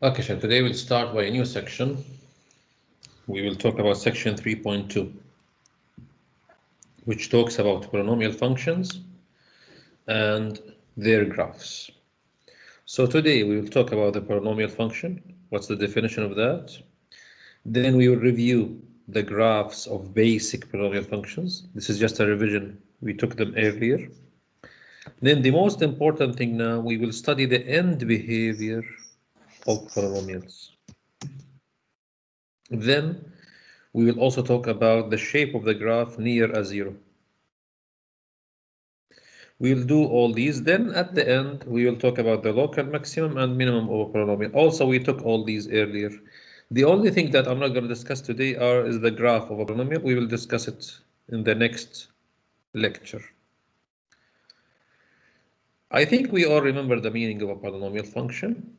Okay, so today we'll start by a new section. We will talk about section 3.2, which talks about polynomial functions and their graphs. So today we will talk about the polynomial function. What's the definition of that? Then we will review the graphs of basic polynomial functions. This is just a revision. We took them earlier. Then the most important thing now, we will study the end behavior of polynomials. Then we will also talk about the shape of the graph near a zero. We'll do all these. Then at the end, we will talk about the local maximum and minimum of a polynomial. Also, we took all these earlier. The only thing that I'm not going to discuss today is the graph of a polynomial. We will discuss it in the next lecture. I think we all remember the meaning of a polynomial function.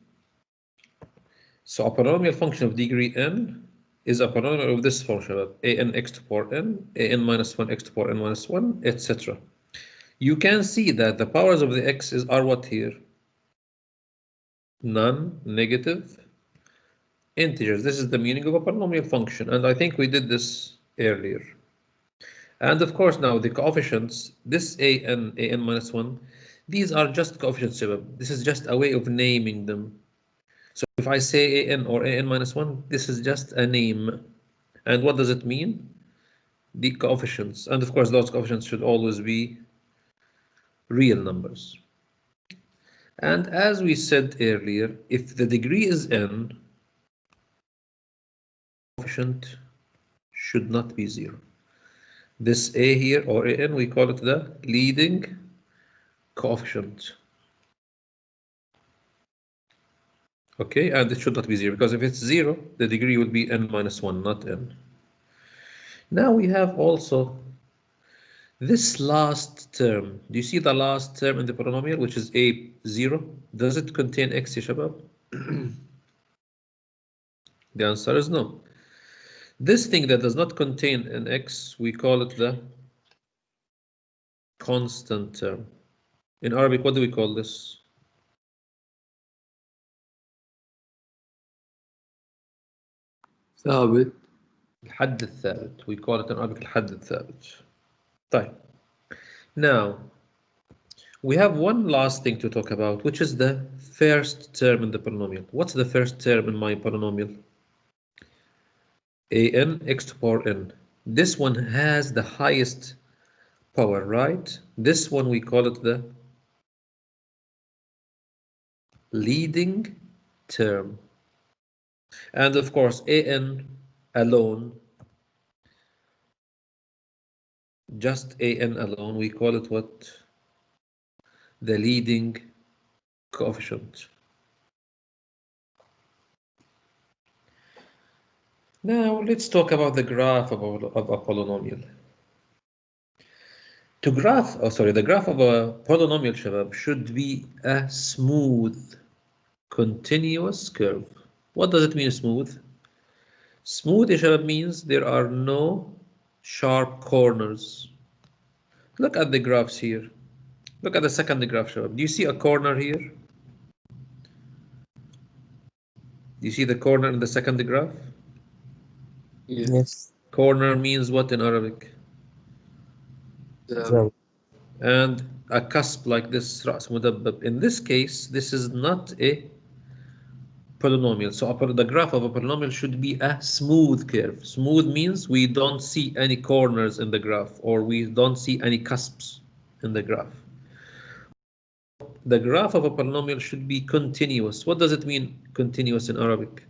So a polynomial function of degree n is a polynomial of this function of an x to the power n, an minus 1 x to the power n minus 1, etc. You can see that the powers of the x's are what here? Non-negative integers. This is the meaning of a polynomial function, and I think we did this earlier. And of course now the coefficients, this an minus 1, these are just coefficients. This is just a way of naming them. So if I say an or an minus 1, this is just a name. And what does it mean? The coefficients. And of course those coefficients should always be real numbers. And as we said earlier, if the degree is n, coefficient should not be 0. This a here or an, we call it the leading coefficient. Okay, and it should not be 0, because if it's 0, the degree will be n minus 1, not n. Now we have also this last term. Do you see the last term in the polynomial, which is a0? Does it contain x, ya shabab? The answer is no. This thing that does not contain an x, we call it the constant term. In Arabic, what do we call this? ثابت. الحد الثابت. We call it in Arabic الحد الثابت. طيب. Now, we have one last thing to talk about, which is the first term in the polynomial. What's the first term in my polynomial? an x to the power n. This one has the highest power, right? This one we call it the leading term. And of course, an alone, just an alone, we call it what? The leading coefficient. Now let's talk about the graph of a polynomial. The graph of a polynomial, shabab, should be a smooth, continuous curve. What does it mean, smooth? Smooth, shabab, means there are no sharp corners. Look at the graphs here. Look at the second graph, shabab. Do you see a corner here? Do you see the corner in the second graph? Yes. Corner means what in Arabic? زاوية. And a cusp like this, رأس مدبب. In this case, this is not a polynomial. So the graph of a polynomial should be a smooth curve. Smooth means we don't see any corners in the graph, or we don't see any cusps in the graph. The graph of a polynomial should be continuous. What does it mean, continuous, in Arabic?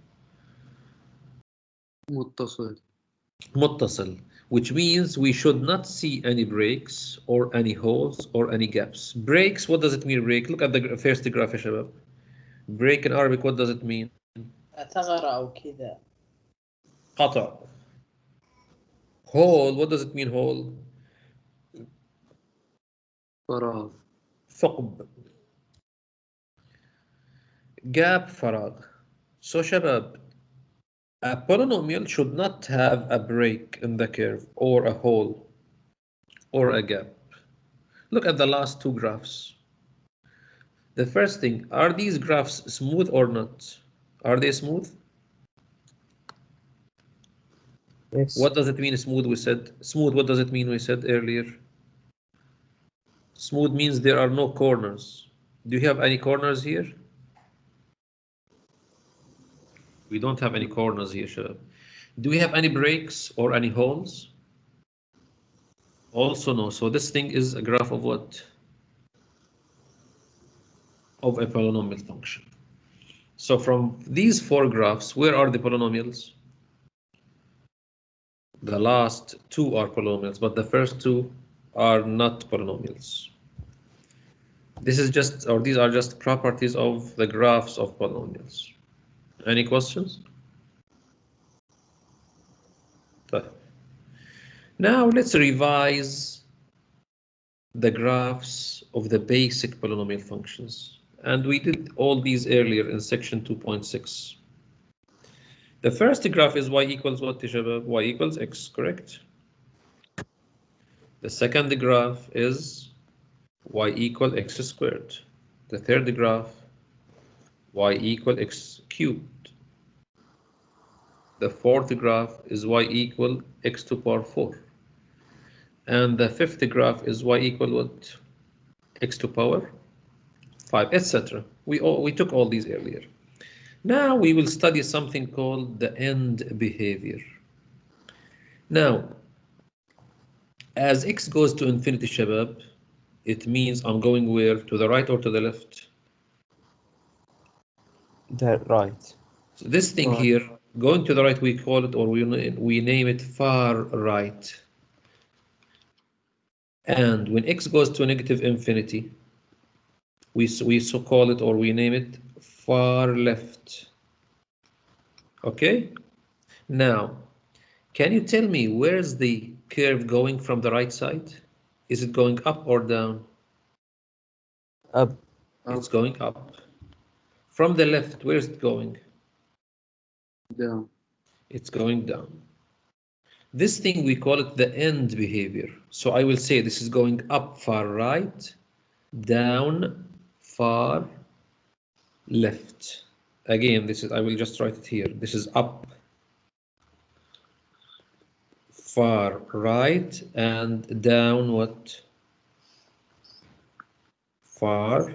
متصل. متصل, which means we should not see any breaks or any holes or any gaps. Breaks, what does it mean, break? Look at the first graph, ya shabab. Break in Arabic, what does it mean? ثغرة أو كذا. قطع. Hole, what does it mean, hole? فراغ. ثقب. Gap, فراغ. So shabab, a polynomial should not have a break in the curve or a hole or a gap. Look at the last two graphs. The first thing, are these graphs smooth or not? Are they smooth? Yes. What does it mean smooth? We said smooth. What does it mean? We said earlier. Smooth means there are no corners. Do you have any corners here? We don't have any corners here, Shabab. Do we have any breaks or any holes? Also no. So this thing is a graph of what? Of a polynomial function. So from these four graphs, where are the polynomials? The last two are polynomials, but the first two are not polynomials. This is just, or these are just properties of the graphs of polynomials. Any questions? Now let's revise the graphs of the basic polynomial functions. And we did all these earlier in section 2.6. The first graph is y equals what, Tishabab? Y equals x, correct? The second graph is y equal x squared. The third graph, y equal x cubed. The fourth graph is y equal x to the power 4. And the fifth graph is y equal what? X to the power 5, etc. We took all these earlier. Now we will study something called the end behavior. Now, as x goes to infinity, Shabab, it means I'm going where? To the right or to the left? The right. So this thing Right. here, going to the right, we call it, or we name it far right. And when x goes to negative infinity, we so call it, or we name it far left. Okay? Now, can you tell me where's the curve going from the right side? Is it going up or down? Up. It's going up. From the left, where is it going? Down. It's going down. This thing, we call it the end behavior. So I will say this is going up far right, down far left. Again, this is, I will just write it here. This is up far right and down what? Far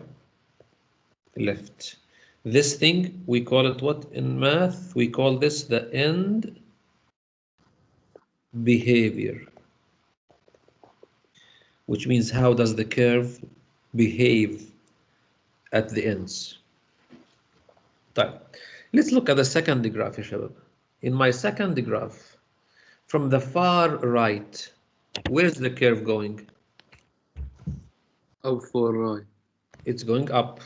left. This thing, we call it what in math? We call this the end behavior, which means how does the curve behave at the ends. Let's look at the second graph, Shabab. In my second graph, from the far right, where's the curve going? Up for right. It's going up.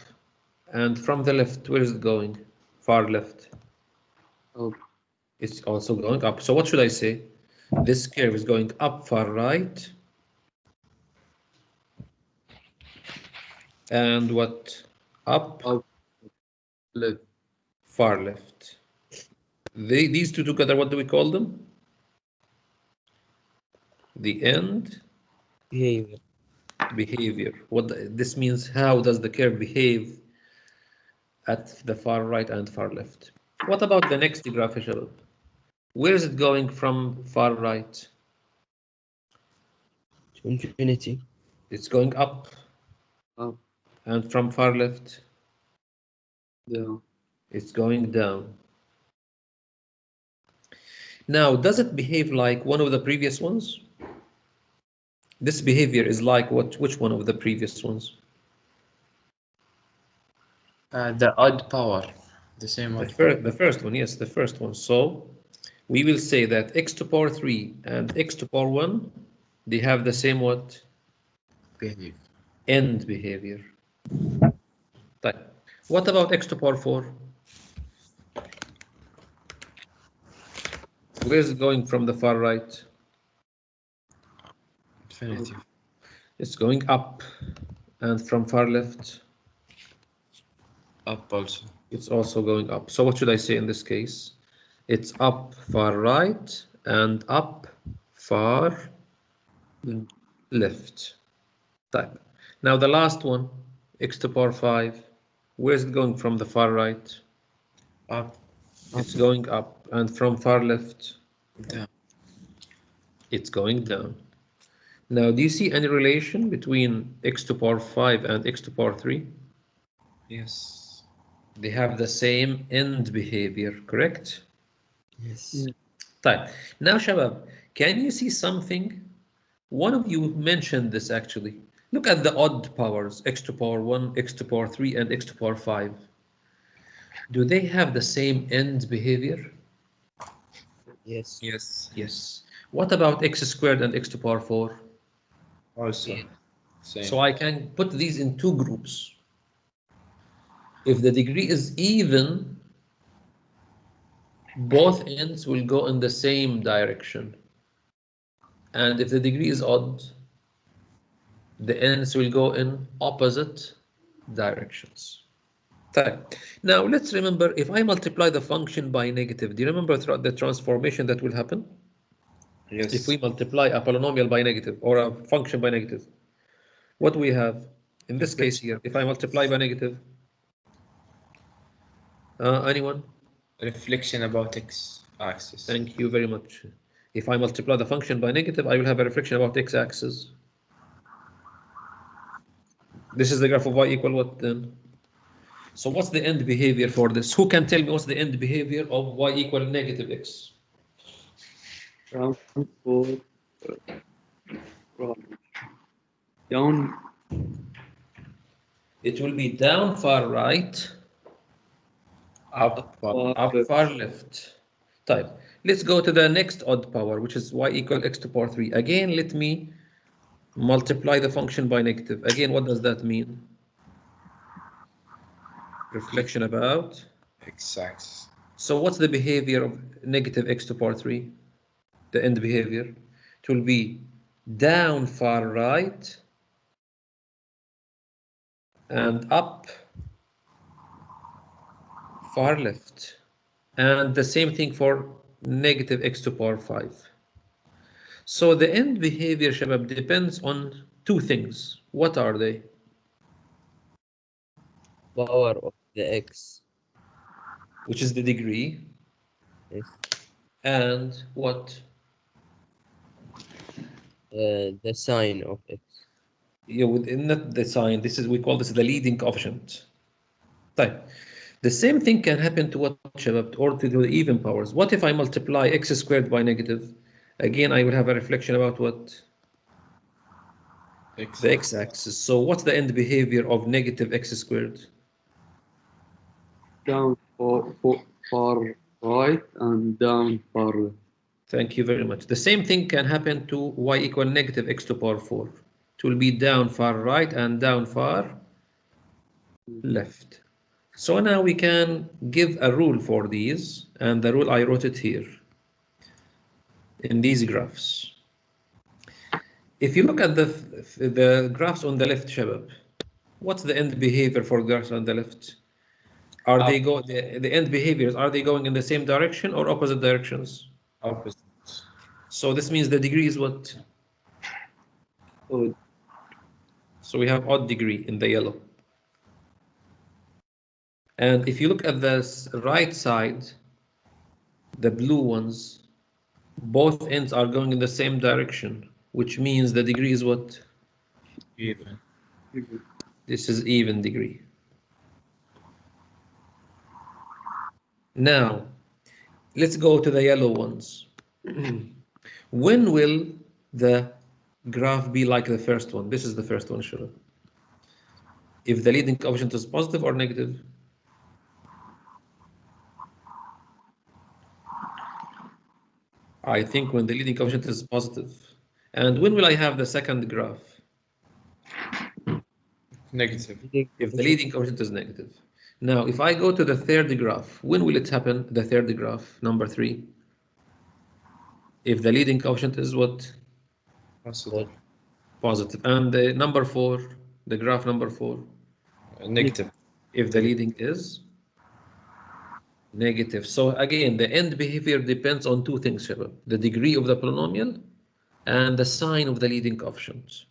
And from the left, where is it going? Far left. Up. It's also going up. So what should I say? This curve is going up far right. And what? Up Left. far left. These two together, what do we call them? The end behavior. What this means, how does the curve behave at the far right and far left? What about the next graph, Shabab? Where is it going from far right? To infinity. It's going up. Up. And from far left? Down. It's going down. Now, does it behave like one of the previous ones? This behavior is like what? Which one of the previous ones? The odd power. The same odd. The first one, yes, the first one. So we will say that x to the power 3 and x to the power 1, they have the same what? Behave. End behavior. What about x to the power 4? Where is it going from the far right? Infinitive. It's going up. And from far left? Up also. It's also going up. So what should I say in this case? It's up far right and up far left. Type. Now the last one, x to the power 5. Where is it going from the far right? Up. It's going up, and from far left, Down. it's going down. Now, do you see any relation between x to power 5 and x to power 3? Yes. They have the same end behavior, correct? Yes. Yeah. طيب. Now, Shabab, can you see something? One of you mentioned this actually. Look at the odd powers, x to power 1, x to power 3, and x to power 5. Do they have the same end behavior? Yes. Yes. Yes. What about x squared and x to power 4? Also. Yeah. Same. So I can put these in two groups. If the degree is even, both ends will go in the same direction. And if the degree is odd, the ends will go in opposite directions. Now let's remember, if I multiply the function by negative, do you remember the transformation that will happen? Yes. If we multiply a polynomial by negative or a function by negative, what do we have? In this case here, if I multiply by negative, anyone? Reflection about x-axis. Thank you very much. If I multiply the function by negative, I will have a reflection about x-axis. This is the graph of y equal what then? So what's the end behavior for this? Who can tell me what's the end behavior of y equal negative x? Down for right. Down. It will be down far right, Up. up far left. Type. Let's go to the next odd power, which is y equal x to power 3. Again, let me multiply the function by negative. Again, what does that mean? Reflection about X-axis. So what's the behavior of negative x to power 3? The end behavior. It will be down far right and up far left. And the same thing for negative x to power 5. So the end behavior, Shabab, depends on two things. What are they? Power of the x. Which is the degree. Yes. And what? The sign of x. Yeah, within the sign, we call this the leading coefficient. Type. The same thing can happen to what, Shabab, or to the even powers. What if I multiply x squared by negative? Again, I will have a reflection about what? X. The x-axis. So what's the end behavior of negative x squared? Down for far right and down far left. Thank you very much. The same thing can happen to y equal negative x to power 4. It will be down far right and down far left. So now we can give a rule for these, and the rule I wrote it here in these graphs. If you look at the graphs on the left, Shabab, what's the end behavior for graphs on the left? Are they the end behaviors, are they going in the same direction or opposite directions? Opposite. So this means the degree is what? Odd. So we have odd degree in the yellow. And if you look at the right side, the blue ones, both ends are going in the same direction, which means the degree is what? Even. This is even degree. Now, let's go to the yellow ones. When will the graph be like the first one? This is the first one, Shura. If the leading coefficient is positive or negative? I think when the leading coefficient is positive. And when will I have the second graph? Negative. If the leading coefficient is negative. Now, if I go to the third graph, when will it happen? The third graph, number 3. If the leading coefficient is what? Positive. Positive. And the number 4, the graph number 4? Negative. If the leading is negative. So again, the end behavior depends on two things, Shabab. The degree of the polynomial and the sign of the leading coefficient.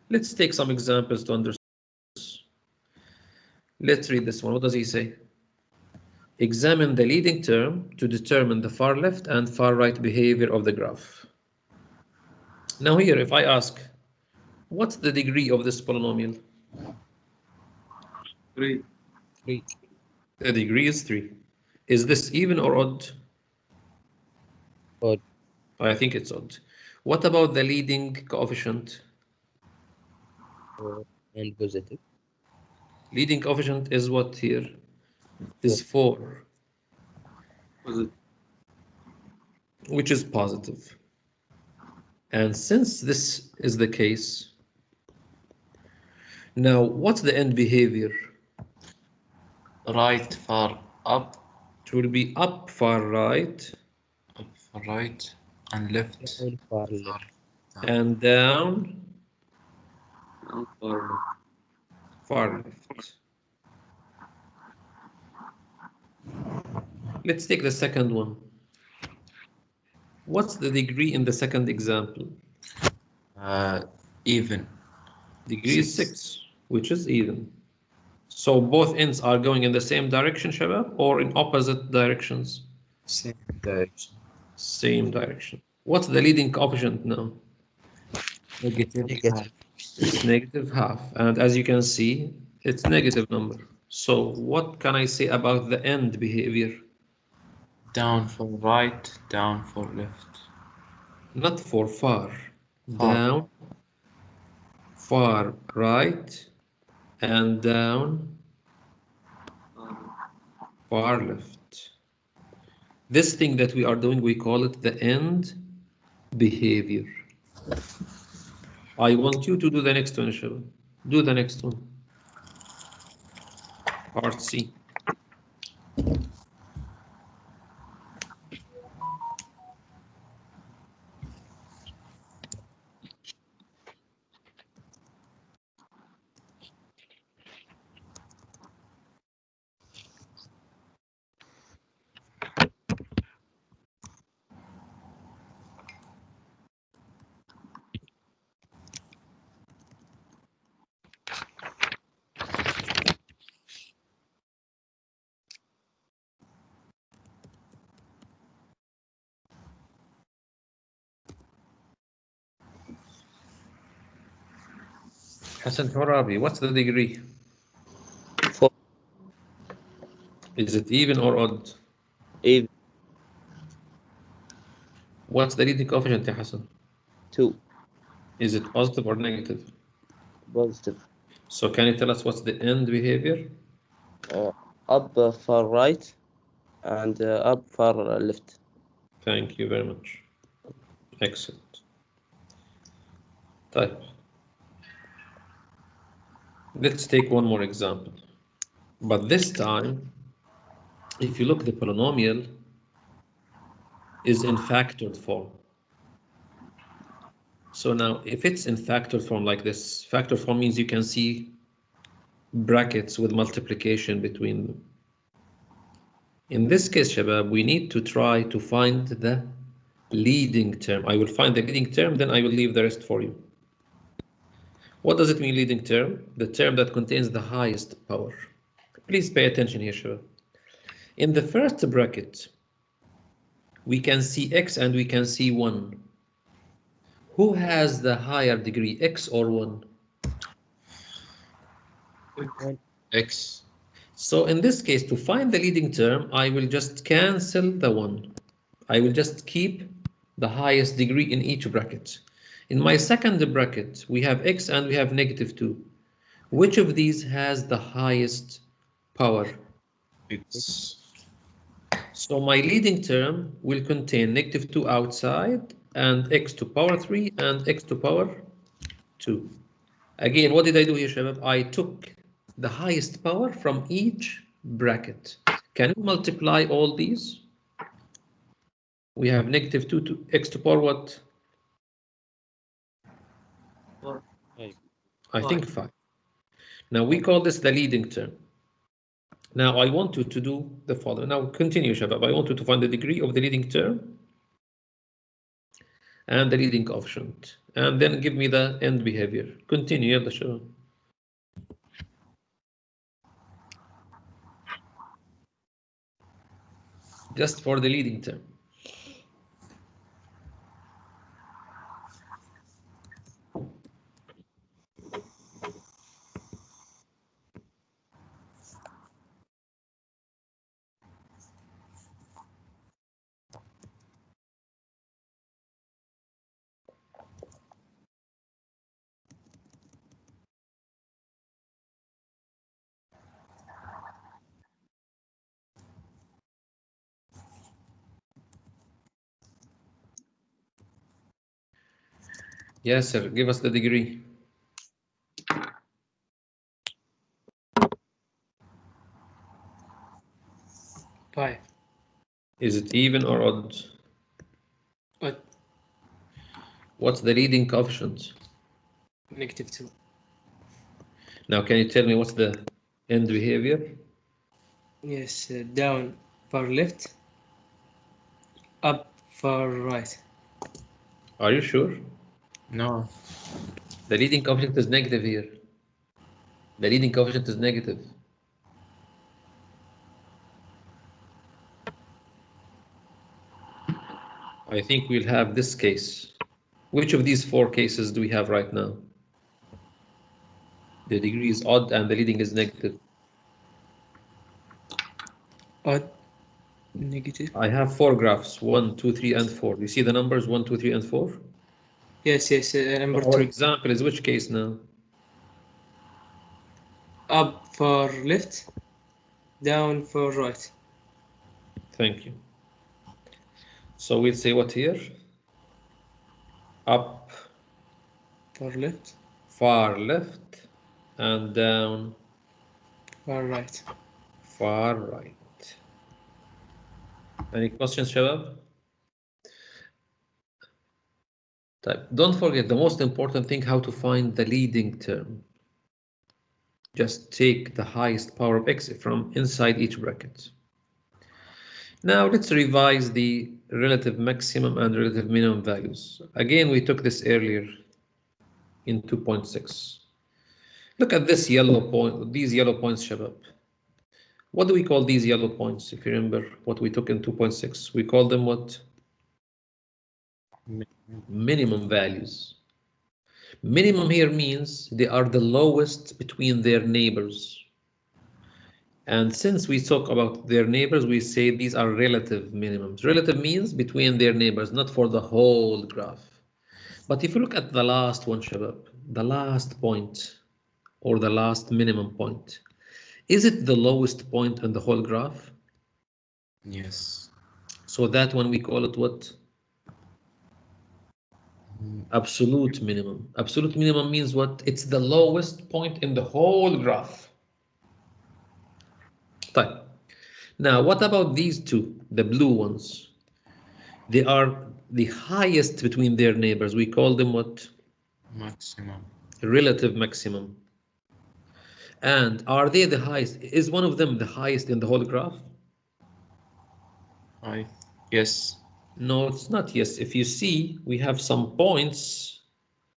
Let's take some examples to understand this. Let's read this one. What does he say? Examine the leading term to determine the far left and far right behavior of the graph. Now here, if I ask, what's the degree of this polynomial? 3. 3. The degree is 3. Is this even or odd? Odd. I think it's odd. What about the leading coefficient? 4 and positive. Leading coefficient is what here? Is 4, Positive. which is positive. And since this is the case, now what's the end behavior? Right, far up, It will be up, far right, far right, and left. Down, far left. and down, Down far. far left. Let's take the second one. What's the degree in the second example? Even. Degree is 6, which is even. So both ends are going in the same direction, Shabab, or in opposite directions? Same direction. Same direction. What's the leading coefficient now? Negative. Negative. It's negative half. And as you can see, it's negative number. So what can I say about the end behavior? Down for right, down for left. Not for far. Far. Down, far right, and down, far left. This thing that we are doing, we call it the end behavior. I want you to do the next one, Shabab. Do the next one. Part C. Hassan Horabi, what's the degree? 4. Is it even or odd? Even. What's the leading coefficient, ya Hassan? 2. Is it positive or negative? Positive. So can you tell us what's the end behavior? Up, far right, and up, far left. Thank you very much. Excellent. Type. Let's take one more example. But this time, if you look, the polynomial is in factored form. So now, if it's in factored form like this, factored form means you can see brackets with multiplication between them. In this case, Shabab, we need to try to find the leading term. I will find the leading term, then I will leave the rest for you. What does it mean, leading term? The term that contains the highest power. Please pay attention here, Shabab. In the first bracket, we can see x and we can see 1. Who has the higher degree, x or 1? X. So in this case, to find the leading term, I will just cancel the 1. I will just keep the highest degree in each bracket. In my second bracket, we have x and we have -2. Which of these has the highest power? X. So my leading term will contain -2 outside and x to power 3 and x to power 2. Again, what did I do here, Shabab? I took the highest power from each bracket. Can we multiply all these? We have -2 to x to power what? I think 5. Now we call this the leading term. Now I want you to do the following. Now continue, Shabab. I want you to find the degree of the leading term and the leading coefficient. And then give me the end behavior. Continue, Yalla, Shabab. just for the leading term. Yes, sir. Give us the degree. 5. Is it even or odd? Odd. What's the leading coefficient? -2. Now, can you tell me what's the end behavior? Yes, down far left, up far right. Are you sure? No. The leading coefficient is negative here. The leading coefficient is negative. I think we'll have this case. Which of these 4 cases do we have right now? The degree is odd and the leading is negative. Odd, negative. I have 4 graphs, 1, 2, 3, and 4. You see the numbers 1, 2, 3, and 4? Yes, number Our 2. example is which case now? Up far left, down far right. Thank you. So we'll say what here? Up Far left, far left and down far right. far right. Any questions, Shabab? Don't forget the most important thing, how to find the leading term. Just take the highest power of x from inside each bracket. Now let's revise the relative maximum and relative minimum values. Again, we took this earlier in 2.6. Look at this yellow point, these yellow points, Shabab. What do we call these yellow points? If you remember what we took in 2.6, we call them what? Minimum values. Minimum here means they are the lowest between their neighbors. And since we talk about their neighbors, we say these are relative minimums. Relative means between their neighbors, not for the whole graph. But if you look at the last one, Shabab, the last point or the last minimum point, is it the lowest point in the whole graph? Yes. So that one we call it what? Absolute minimum. Absolute minimum means what? It's the lowest point in the whole graph. Fine. Now, what about these two, the blue ones? They are the highest between their neighbors. We call them what? Maximum. Relative maximum. And are they the highest? Is one of them the highest in the whole graph? Yes. No, it's not yes. If you see, we have some points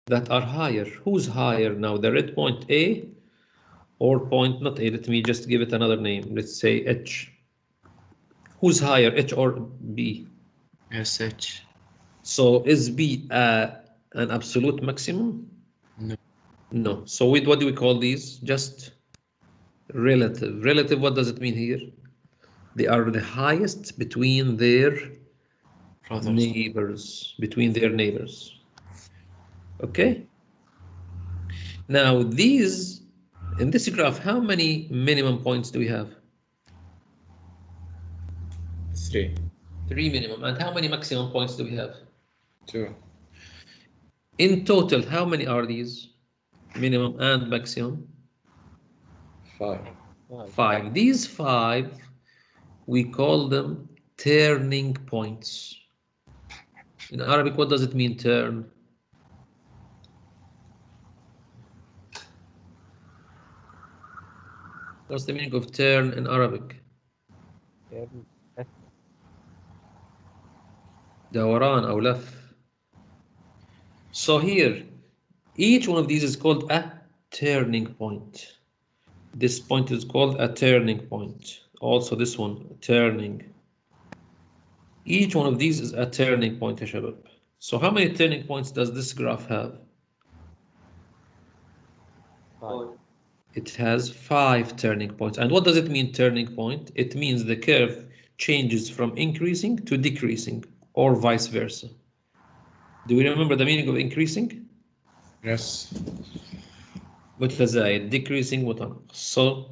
that are higher. Who's higher now? The red point A or point, not A, let me just give it another name. Let's say H. Who's higher, H or B? Yes, H. So is B an absolute maximum? No. No. So what do we call these? Just relative. Relative, what does it mean here? They are the highest between their Brothers. neighbors. Between their neighbors. Okay? Now these, in this graph, how many minimum points do we have? 3. 3 minimum. And how many maximum points do we have? 2. In total, how many are these? Minimum and maximum? 5. 5. These 5, we call them turning points. In Arabic, what does it mean, turn? What's the meaning of turn in Arabic? دوران أو لف. So here, each one of these is called a turning point. This point is called a turning point. Also this one, turning. Each one of these is a turning point يا شباب. So how many turning points does this graph have? 5. It has 5 turning points. And what does it mean, turning point? It means the curve changes from increasing to decreasing, or vice versa. Do we remember the meaning of increasing? Yes. متزايد, decreasing متناقص. So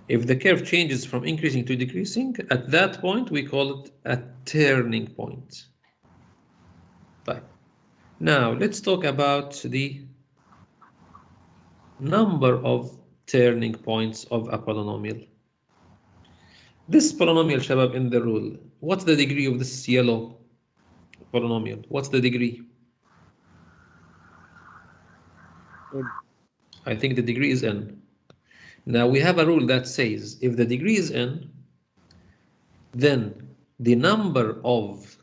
if the curve changes from increasing to decreasing, at that point we call it a turning point. Right. Now let's talk about the number of turning points of a polynomial. This polynomial, shabab, in the rule, what's the degree of this yellow polynomial? What's the degree? N. I think the degree is n. Now we have a rule that says if the degree is n, then the number of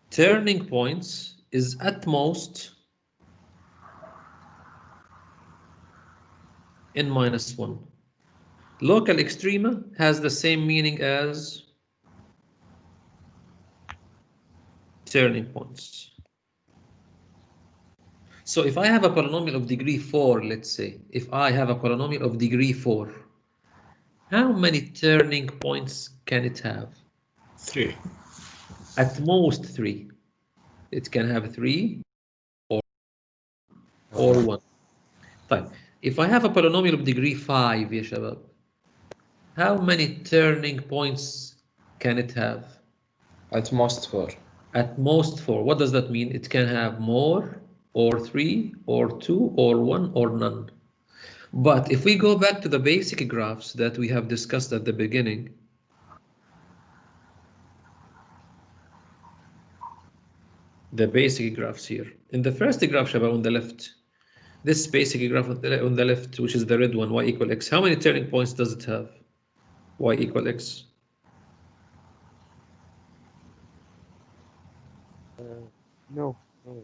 turning points is at most n minus 1. Local extrema has the same meaning as turning points. So if I have a polynomial of degree 4, let's say, if I have a polynomial of degree 4, how many turning points can it have? 3. At most 3. It can have 3 or 1. Fine. If I have a polynomial of degree 5, ya shabab, how many turning points can it have? At most 4. At most 4. What does that mean? It can have more, or 3, or 2, or 1, or none. But if we go back to the basic graphs that we have discussed at the beginning, the basic graphs here. In the first graph, Shabab, on the left, this basic graph on the left, which is the red one, y equal x, how many turning points does it have? Y equal x. No.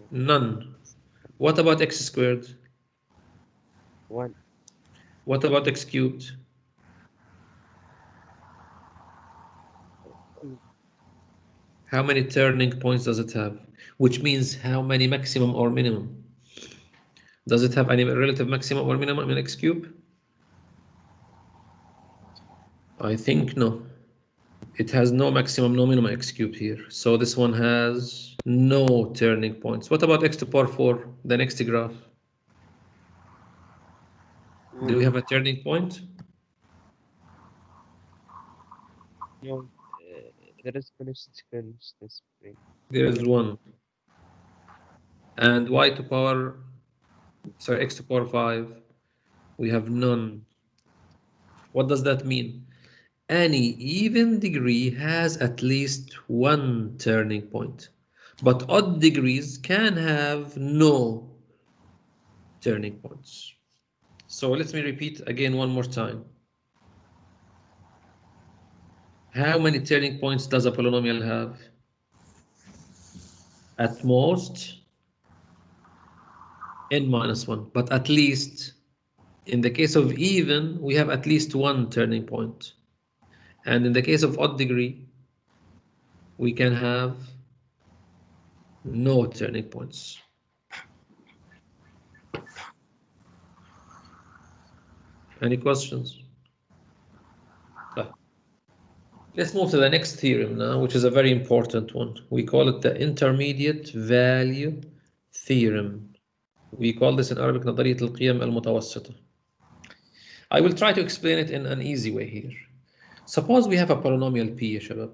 None. What about x squared? 1. What about x cubed? How many turning points does it have? Which means how many maximum or minimum? Does it have any relative maximum or minimum in x cube? I think no. It has no maximum, no minimum x cubed here. So this one has no turning points. What about x to the power 4, the next graph? Do we have a turning point? No. There is constance. There is one. And y to power, sorry, x to power 5, we have none. What does that mean? Any even degree has at least one turning point, but odd degrees can have no turning points. So let me repeat again one more time. How many turning points does a polynomial have? At most n minus 1, but at least, in the case of even, we have at least one turning point. And in the case of odd degree, we can have no turning points. Any questions? Let's move to the next theorem now, which is a very important one. We call it the intermediate value theorem. We call this in Arabic نظرية القيم المتوسطة. I will try to explain it in an easy way here. Suppose we have a polynomial p, shabab.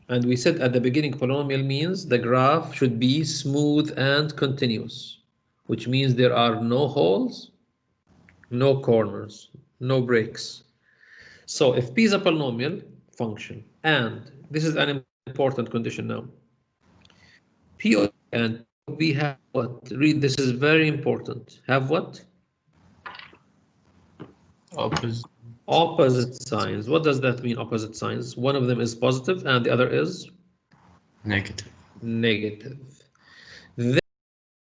And we said at the beginning polynomial means the graph should be smooth and continuous, which means there are no holes, no corners, no breaks. So if p is a polynomial function, and this is an important condition now, p and b have what? Read, this is very important. Have what? Opposite signs. What does that mean, opposite signs? One of them is positive and the other is Negative. negative. Then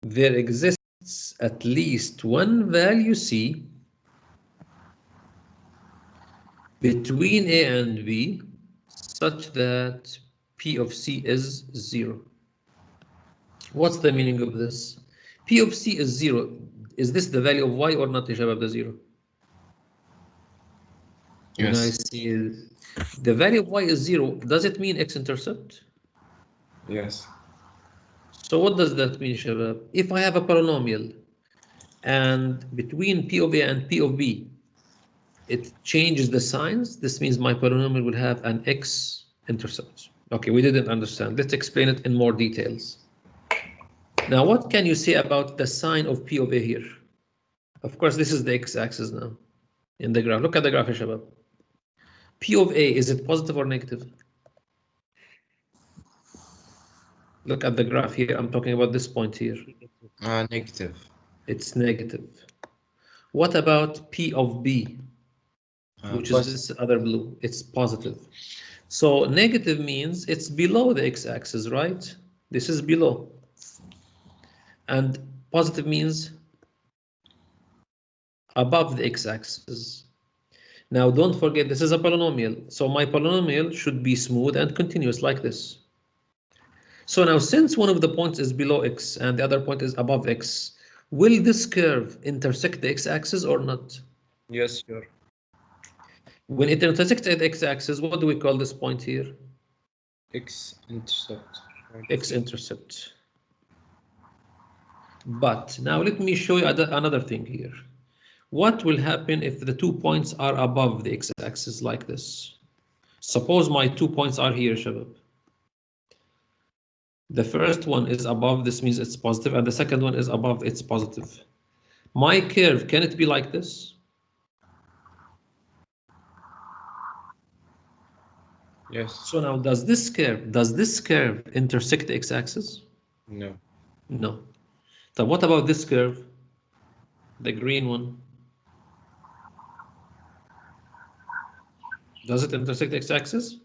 there exists at least one value c between a and b such that P of C is 0. What's the meaning of this? P of C is 0. Is this the value of y or not, Shabab, the 0? When I Yes. see the value of y is 0, does it mean x-intercept? Yes. So what does that mean, Shabab? If I have a polynomial and between P of A and P of B, it changes the signs, this means my polynomial will have an x-intercept. Okay, we didn't understand. Let's explain it in more details. Now, what can you say about the sign of P of A here? Of course, this is the x-axis now in the graph. Look at the graph, Shabab. P of A, is it positive or negative? Look at the graph here. I'm talking about this point here. Negative. It's negative. What about P of B, which is this other blue? It's positive. So negative means it's below the x-axis, right? This is below. And positive means above the x-axis. Now, don't forget, this is a polynomial. So my polynomial should be smooth and continuous like this. So now, since one of the points is below x and the other point is above x, will this curve intersect the x-axis or not? Yes, sure. When it intersects at the x-axis, what do we call this point here? X-intercept. X-intercept. But now let me show you another thing here. What will happen if the 2 points are above the x-axis like this? Suppose my 2 points are here, Shabab. The first one is above, this means it's positive, and the second one is above, it's positive. My curve, can it be like this? Yes. So now, does this curve intersect the x-axis? No. No. So what about this curve? The green one. Does it intersect the x-axis?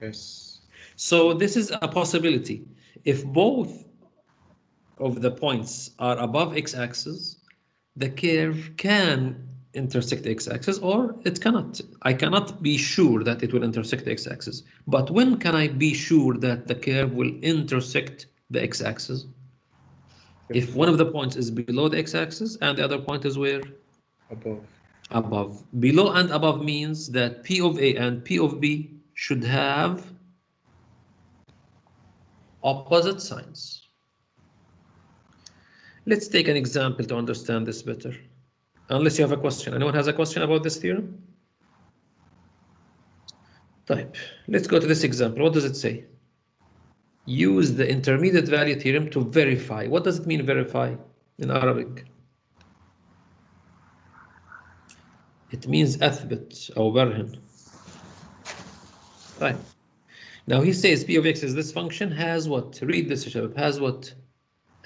Yes. So this is a possibility. If both of the points are above x-axis, the curve can intersect the x-axis or it cannot. I cannot be sure that it will intersect the x-axis. But when can I be sure that the curve will intersect the x-axis? If one of the points is below the x-axis and the other point is where? Above. Above. Below and above means that P of A and P of B should have opposite signs. Let's take an example to understand this better. Unless you have a question. Anyone has a question about this theorem? Type. Let's go to this example. What does it say? Use the intermediate value theorem to verify. What does it mean, verify, in Arabic? It means أثبت أو برهن. Right. Now he says P of X is this function has what? Read this, Shabab. Has what?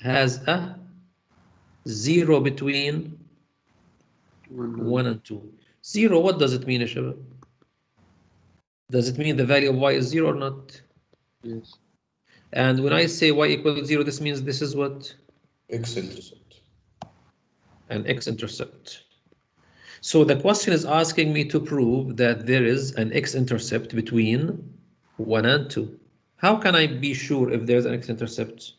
Has a 0 between 1 and 2. 0, what does it mean, Shabab? Does it mean the value of y is 0 or not? Yes. And when I say y equals 0, this means this is what? X-intercept. An x-intercept. So the question is asking me to prove that there is an x-intercept between 1 and 2. How can I be sure if there's an x-intercept?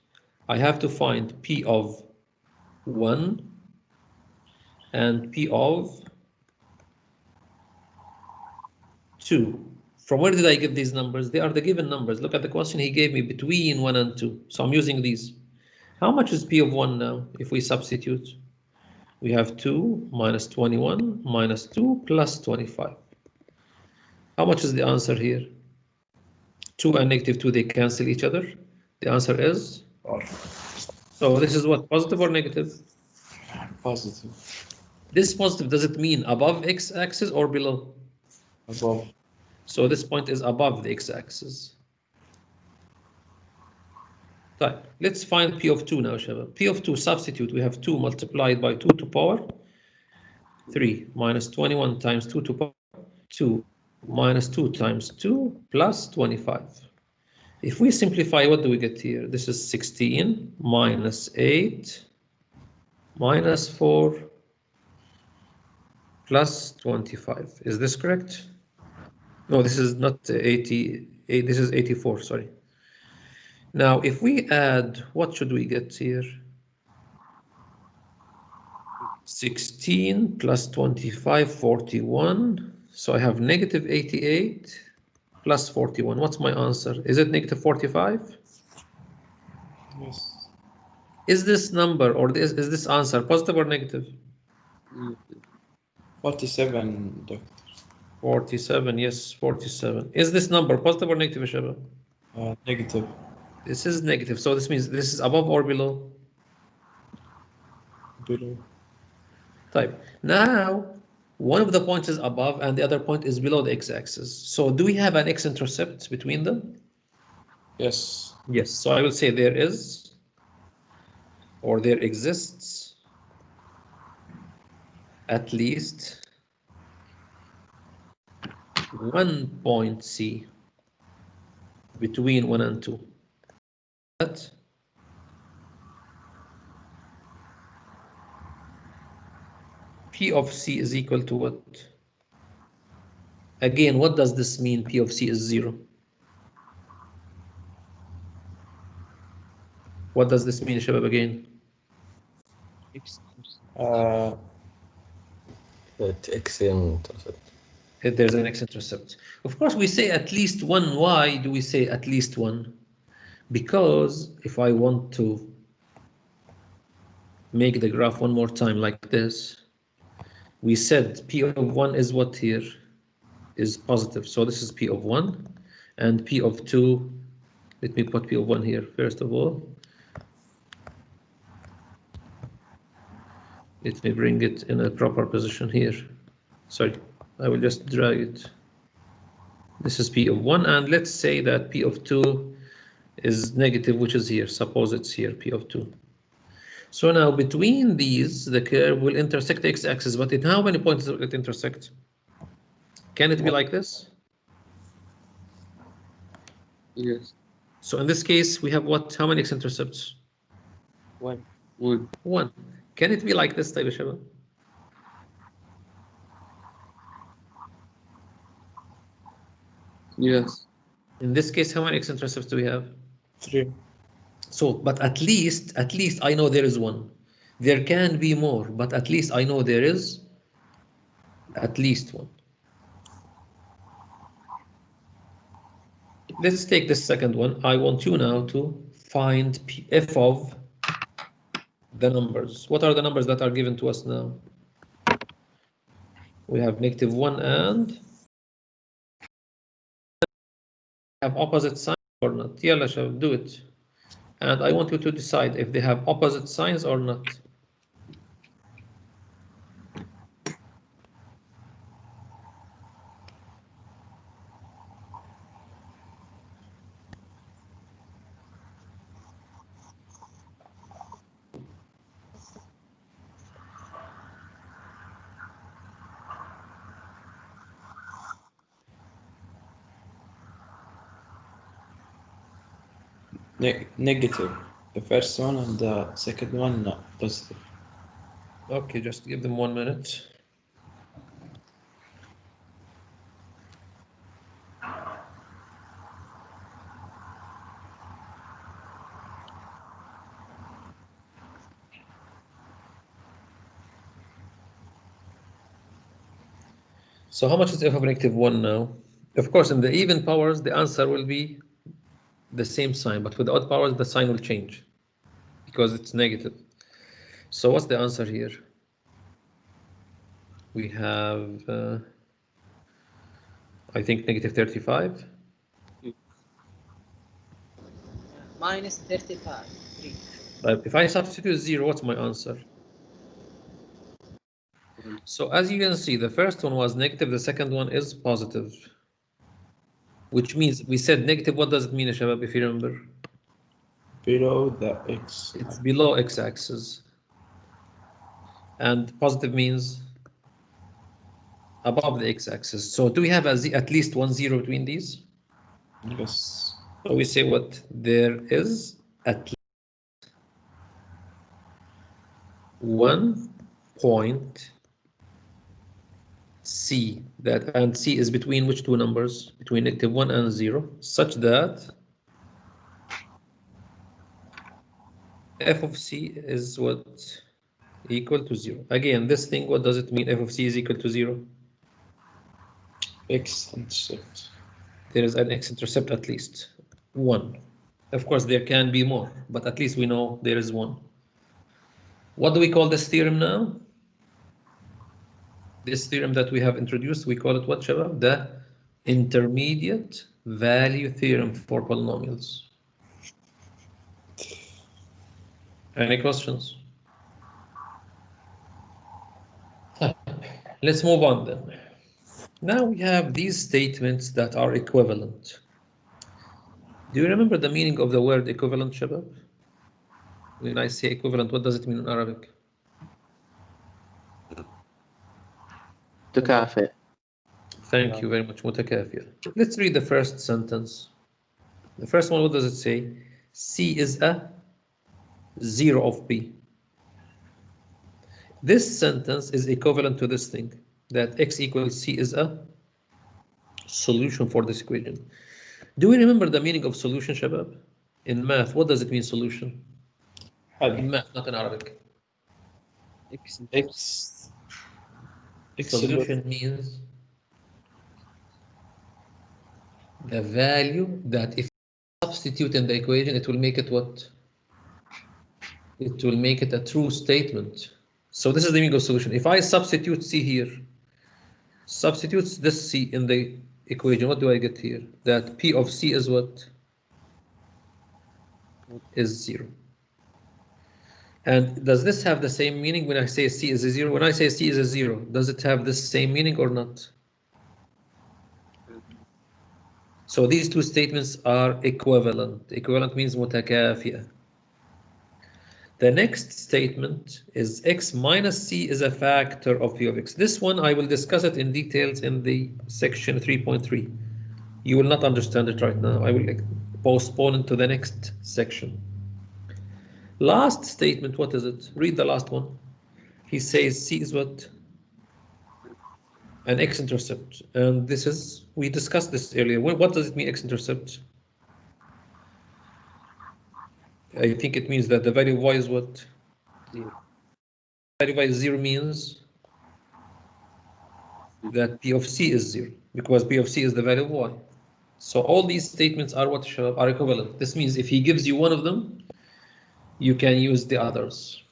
I have to find P of 1 and P of 2. From where did I get these numbers? They are the given numbers. Look at the question he gave me, between 1 and 2. So I'm using these. How much is P of 1 now if we substitute? We have 2 minus 21 minus 2 plus 25. How much is the answer here? 2 and negative 2, they cancel each other. The answer is? So this is what, positive or negative? Positive. This positive, does it mean above x-axis or below? Above. So this point is above the x-axis. Right. Let's find P of 2 now, Shabab. P of 2, substitute. We have 2 multiplied by 2 to power 3 minus 21 times 2 to power 2 minus 2 times 2 plus 25. If we simplify, what do we get here? This is 16 minus 8 minus 4 plus 25. Is this correct? No, this is not 88. This is 84, sorry. Now, if we add, what should we get here? 16 plus 25, 41. So I have negative 88 plus 41. What's my answer? Is it negative 45? Yes. Is this number or is this answer positive or negative? 47, Doctor. 47, yes, 47. Is this number positive or negative, Shaba? Negative. This is negative, so this means this is above or below? Below. Type. Now, one of the points is above and the other point is below the x-axis. So do we have an x-intercept between them? Yes. Yes, so I will say there is, or there exists, at least one point C between 1 and 2. That P of C is equal to what? Again, what does this mean? P of C is 0. What does this mean, Shabab, again? X-intercept. If there's an x-intercept. Of course, we say at least one. Why do we say at least one? Because if I want to make the graph one more time like this, we said P of 1 is what here? Is positive. So this is P of 1. And P of 2, let me put P of 1 here first of all. Let me bring it in a proper position here. Sorry, I will just drag it. This is P of 1, and let's say that P of 2 is negative, which is here. Suppose it's here, P of 2. So now between these, the curve will intersect the x-axis, but in how many points will it intersect? Can it be like this? Yes. So in this case, we have what? How many x-intercepts? 1. 1. 1. Can it be like this, Tayyib Shabab? Yes. In this case, how many x-intercepts do we have? 3. So, but at least I know there is one. There can be more, but at least I know there is at least one. Let's take the second one. I want you now to find f of the numbers. What are the numbers that are given to us now? We have -1 and have opposite signs or not. Yalla, Shabab, do it. And I want you to decide if they have opposite signs or not. Negative. The first one and the second one, no, positive. Okay, just give them 1 minute. So how much is f of -1 now? Of course, in the even powers, the answer will be the same sign, but with the odd powers, the sign will change because it's negative. So what's the answer here? We have, I think, -35. minus 35. 3. But if I substitute 0, what's my answer? So as you can see, the first one was negative, the second one is positive. Which means we said negative, what does it mean, Shabab, if you remember? Below the x. It's below x-axis. And positive means above the x-axis. So do we have at least 1 0 between these? Yes. So we say what? There is at least 1 point C, that, and C is between which two numbers? Between -1 and 0, such that f of c is what? Equal to 0. Again, this thing, what does it mean? F of c is equal to 0. x-intercept. There is an x-intercept at least 1. Of course, there can be more, but at least we know there is 1. What do we call this theorem now? This theorem that we have introduced, we call it what, Shabab? The intermediate value theorem for polynomials. Any questions? Let's move on then. Now we have these statements that are equivalent. Do you remember the meaning of the word equivalent, Shabab? When I say equivalent, what does it mean in Arabic? تكافئ. Thank you very much, متكافئة. Let's read the first sentence. The first one, what does it say? C is a 0 of B. This sentence is equivalent to this thing, that x equals C is a solution for this equation. Do we remember the meaning of solution, Shabab? In math, what does it mean, solution? In math, not in Arabic. X Solution means the value that if you substitute in the equation, it will make it what? It will make it a true statement. So this is the meaning of solution. If I substitute C here, substitutes this C in the equation, what do I get here? That P of C is what? Is 0. And does this have the same meaning when I say C is a 0? When I say C is a 0, does it have the same meaning or not? So these two statements are equivalent. Equivalent means متكافئة. The next statement is x minus c is a factor of p of x. This one I will discuss it in details in the section 3.3. You will not understand it right now. I will postpone it to the next section. Last statement, what is it? Read the last one. He says c is what? An x-intercept. And this is, we discussed this earlier. What does it mean, x-intercept? I think it means that the value of y is what? 0. Value of y is 0 means that p of c is 0, because p of c is the value of y. So all these statements are what, are equivalent. This means if he gives you one of them, you can use the others.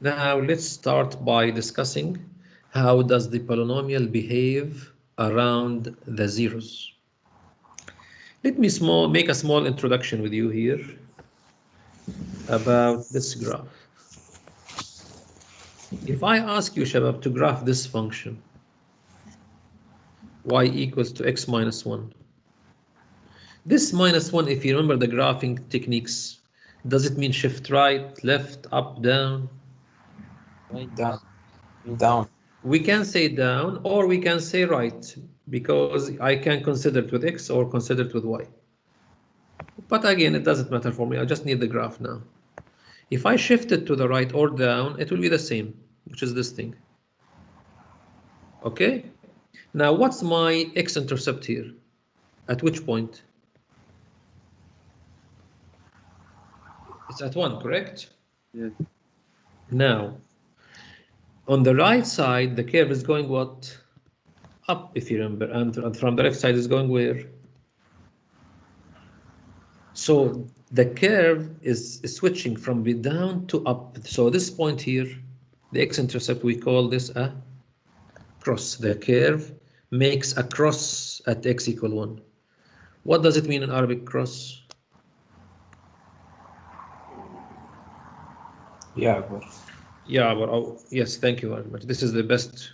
Now let's start by discussing how does the polynomial behave around the zeros. Let me make a small introduction with you here about this graph. If I ask you, Shabab, to graph this function, y equals to x minus 1. This minus 1, if you remember the graphing techniques, does it mean shift right, left, up, down? Down. Down. We can say down or we can say right, because I can consider it with x or consider it with y. But again, it doesn't matter for me. I just need the graph now. If I shift it to the right or down, it will be the same, which is this thing. Okay? Now, what's my x-intercept here? At which point? It's at 1, correct? Yeah. Now, on the right side, the curve is going what? Up, if you remember, and from the left side is going where? So the curve is switching from down to up. So this point here, the x-intercept, we call this a cross. The curve makes a cross at x equal 1. What does it mean in Arabic, cross? Yeah, but Yeah, but oh, yes, thank you very much. This is the best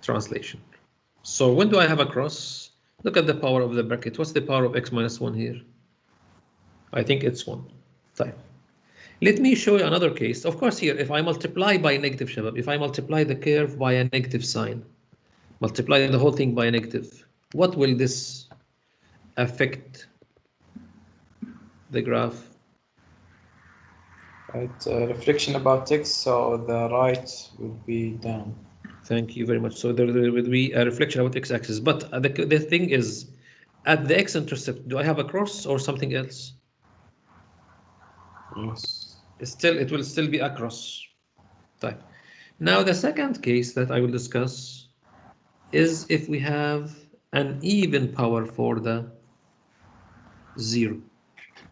translation. So when do I have a cross? Look at the power of the bracket. What's the power of x minus 1 here? I think it's 1. Fine. Let me show you another case. Of course, here, if I multiply by a negative, Shabab, if I multiply the curve by a negative sign, multiply the whole thing by a negative, what will this affect the graph? right, reflection about x, so the right would be down. Thank you very much. So there will be a reflection about x-axis. But the thing is, At the x-intercept, do I have a cross or something else? Yes. It will still be a cross. Type. Now the second case that I will discuss is if we have an even power for the 0.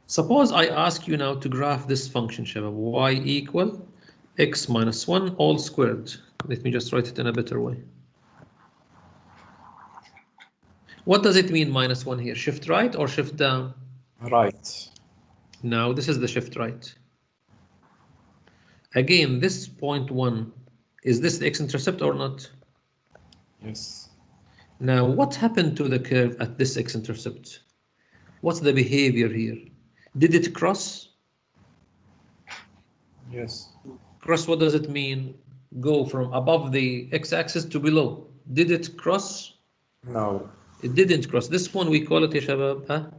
Suppose I ask you now to graph this function, Shabab, y equal x minus 1 all squared. Let me just write it in a better way. What does it mean minus 1 here? Shift right or shift down? Right. Now this is the shift right. Again, this point 1, is this the x-intercept or not? Yes. Now what happened to the curve at this x-intercept? What's the behavior here? Did it cross? Yes. Cross, what does it mean? Go from above the x-axis to below. Did it cross? No. It didn't cross. This one we call it, ya shabab,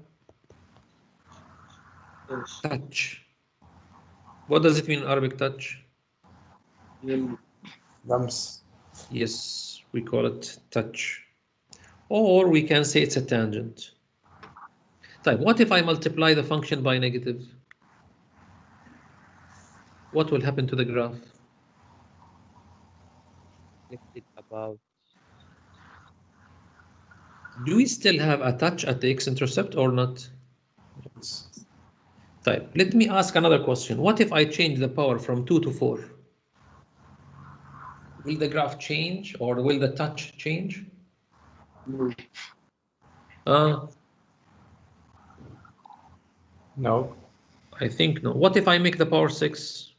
touch. What does it mean in Arabic, touch? Lums. Yes, we call it touch. Or we can say it's a tangent. Type. What if I multiply the function by negative? What will happen to the graph? Lifted about. Do we still have a touch at the x-intercept or not? Yes. Type. Let me ask another question. What if I change the power from 2 to 4? Will the graph change or will the touch change? No. I think no. What if I make the power 6?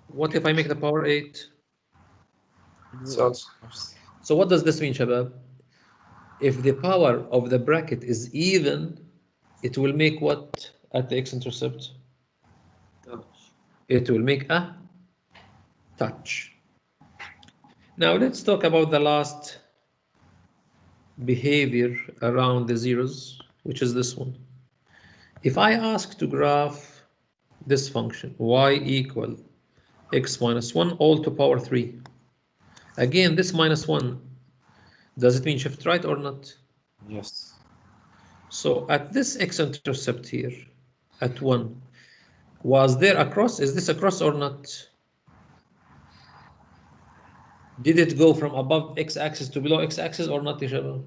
What if I make the power 8? So. So what does this mean, Shabab? If the power of the bracket is even, it will make what at the x-intercept? It will make a touch. Now let's talk about the last behavior around the zeros, which is this one. If I ask to graph this function, y equal x minus 1 all to power 3. Again, this minus 1, does it mean shift right or not? Yes. So at this x-intercept here, at 1, was there a cross? Is this a cross or not? Did it go from above x-axis to below x-axis or not, Ishabel?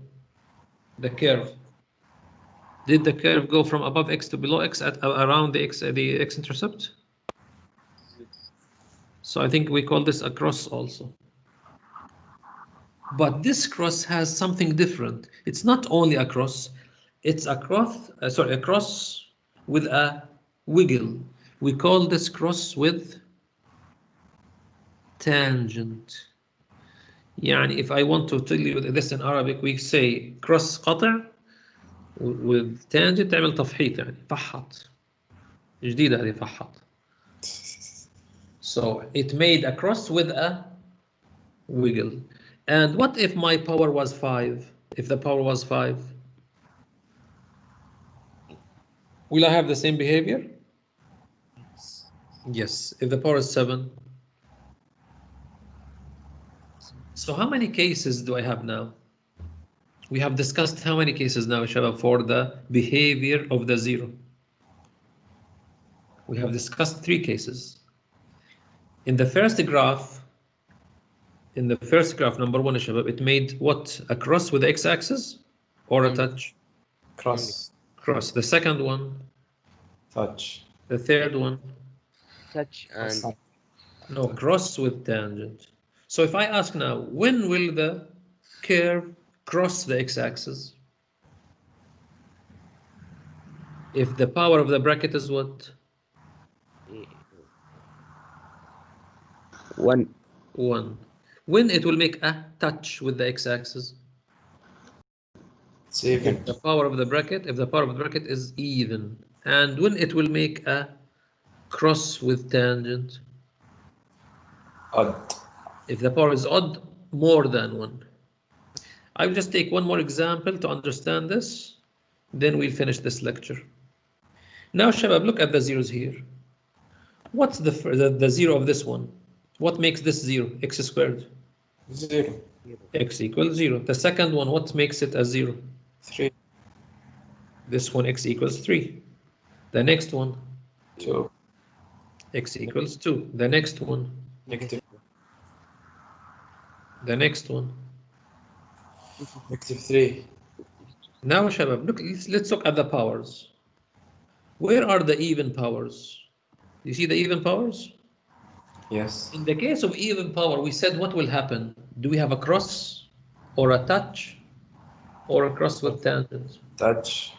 The curve. Did the curve go from above x to below x at around the x-intercept? So I think we call this a cross also. But this cross has something different. It's not only a cross, it's a cross, a cross with a wiggle. We call this cross with tangent. يعني if I want to tell you this in Arabic, we say cross قطع with tangent تعمل تفحيط يعني فحط. جديدة هذه فحط. So it made a cross with a wiggle. And what if my power was 5? If the power was 5? Will I have the same behavior? Yes. If the power is 7? So how many cases do I have now? We have discussed how many cases now, Shabab, for the behavior of the 0? We have discussed 3 cases. In the first graph, number 1, Shabab, it made what? A cross with the x-axis or a touch? Cross. Cross. The second one? Touch. The third one? Touch and No, cross with tangent. So if I ask now, when will the curve cross the x-axis? If the power of the bracket is what? 1. 1. When it will make a touch with the x-axis? It's even. If the power of the bracket is even. And when it will make a cross with tangent? Odd. If the power is odd, more than 1. I will just take one more example to understand this, then we'll finish this lecture. Now, Shabab, look at the zeros here. What's the 0 of this one? What makes this 0? X squared. 0. X equals 0. The second one, what makes it a 0? 3. This one, x equals 3. The next one, 2. x equals 2. The next one, Negative. the next one. Negative 3. Now, Shabab, look, let's look at the powers. Where are the even powers? You see the even powers? Yes. In the case of even power, we said what will happen? Do we have a cross or a touch or a cross with tangent? Touch.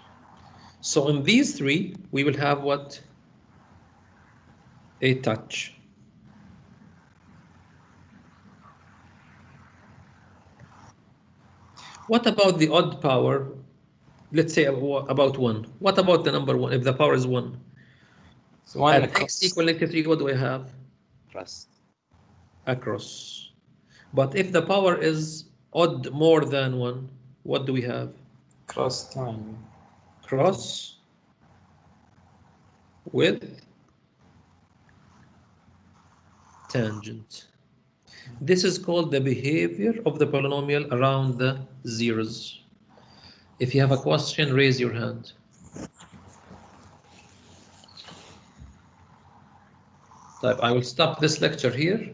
So in these three, we will have what? A touch. What about the odd power? Let's say about 1. What about the number 1? If the power is 1. So 1 At across. x equal negative 3, what do I have? Cross. A cross. But if the power is odd more than 1, what do we have? Cross time. Cross with tangent. This is called the behavior of the polynomial around the zeros. If you have a question, raise your hand. I will stop this lecture here.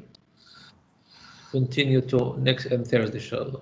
Continue to next and Thursday, inshallah.